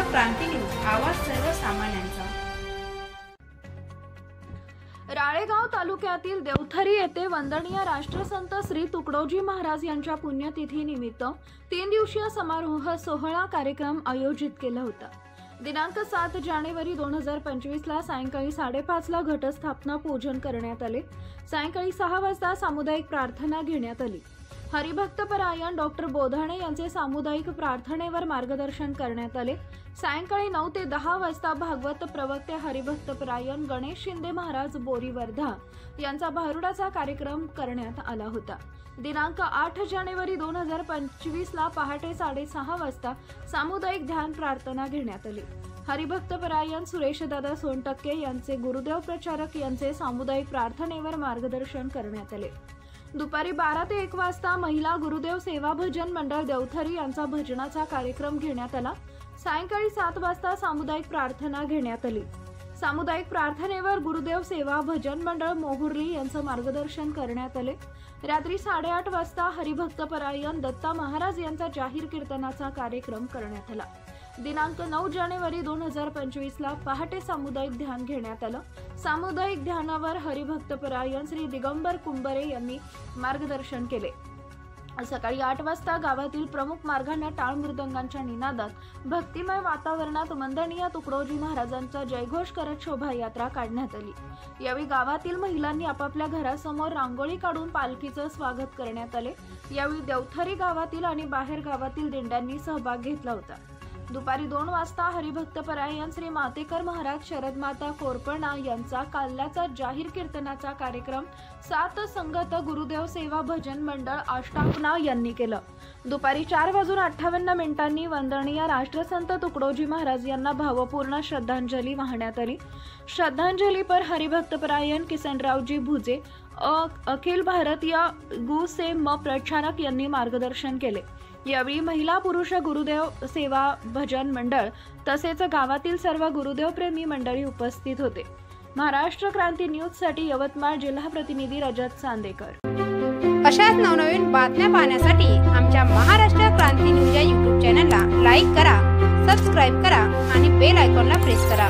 क्रांती news, आवाज सर्वसामान्यांचा। राळेगाव तालुक्यातील देवथरी येथे वंदनीय राष्ट्रसंत श्री तुकडोजी महाराज यांच्या पुण्यतिथी निमित्त 3 दिवसीय समारोह सोहळा कार्यक्रम आयोजित केला होता। दिनांक 7 जानेवारी 2025 ला सायंकाळी 5:30 ला घटस्थापना पूजन करण्यात आले। सायंकाळी 6 वाजता सामुदायिक प्रार्थना घेण्यात आली। हरिभक्तपरायण डॉक्टर बोधाणे यांचे सामुदायिक प्रार्थनेवर मार्गदर्शन करण्यात आले। सायंकाळी 9 ते 10 वाजता भागवत प्रवक्ते हरिभक्तपरायण गणेश शिंदे महाराज बोरी वर्धा यांचा भारुडाचा कार्यक्रम करण्यात आला होता। दिनांक 8 जानेवारी 2025 ला पहाटे 6:30 वाजता सामुदायिक ध्यान प्रार्थना घेण्यात आली। हरिभक्तपरायण सुरेशदादा सोनटक्के यांचे गुरुदेव प्रचारक यांचे सामुदायिक प्रार्थनेवर मार्गदर्शन करण्यात आले। दुपारी 12 ते 1 वाजता महिला गुरुदेव सेवा भजन मंडळ देवथरी यांचा भजनाचा कार्यक्रम घेण्यात आला। सायंकाळी 7 वाजता सामुदायिक प्रार्थना घेण्यात आली। सामुदायिक प्रार्थनेवर गुरुदेव सेवा भजन मंडळ मोहुर्ली यांचं मार्गदर्शन करण्यात आले। रात्री 8:30 वाजता हरिभक्तपरायण दत्ता महाराज यांचा जाहीर कीर्तनाचा कार्यक्रम करण्यात आला। दिनांक 9 जानेवारी 2025 ला पहाटे सामुदायिक ध्यान घेण्यात आलं। सामुदायिक ध्यानावर हरिभक्तपरायण श्री दिगंबर कुंबरे यांनी मार्गदर्शन केले। सकाळी 8 वाजता गावातील प्रमुख मार्गांना टाळ मृदंगांच्या निनादात भक्तिमय वातावरणात वंदनीय तुकडोजी महाराजांचा जयघोष करत शोभायात्रा काढण्यात आली। यावेळी गावातील महिलांनी आपापल्या घरासमोर रांगोळी काढून पालखीचं स्वागत करण्यात आले। यावेळी देवथरी गावातील आणि बाहेर गावातील दिंड्यांनी सहभाग घेतला होता। दुपारी 2 वाजता हरिभक्तपरायण श्री मातेकर महाराज शरदमाता कोरपणा यांचा काल्याचा जाहीर कीर्तनाचा कार्यक्रम 7 संगत गुरुदेव सेवा भजन मंडळ आष्टापना यांनी केलं। दुपारी 4:58 वंदनीय राष्ट्रसंत तुकडोजी महाराज यांना भावपूर्ण श्रद्धांजली वाहण्यात आली। श्रद्धांजली पर हरिभक्तपरायण किसनरावजी भुजे अखिल भारतीय गुसेम प्रचारक यांनी मार्गदर्शन केले। यावेळी महिला पुरुष गुरुदेव सेवा भजन मंडळ तसेच गावातील सर्व गुरुदेव प्रेमी मंडळी उपस्थित होते। महाराष्ट्र क्रांती न्यूज साठी यवतमाळ जिल्हा प्रतिनिधी रजत चांदेकर। अशाच नवनवीन बातम्या पाहण्यासाठी आमच्या महाराष्ट्र क्रांती न्यूज या YouTube चॅनलला लाईक करा, सबस्क्राइब करा आणि बेल आयकॉनला प्रेस करा।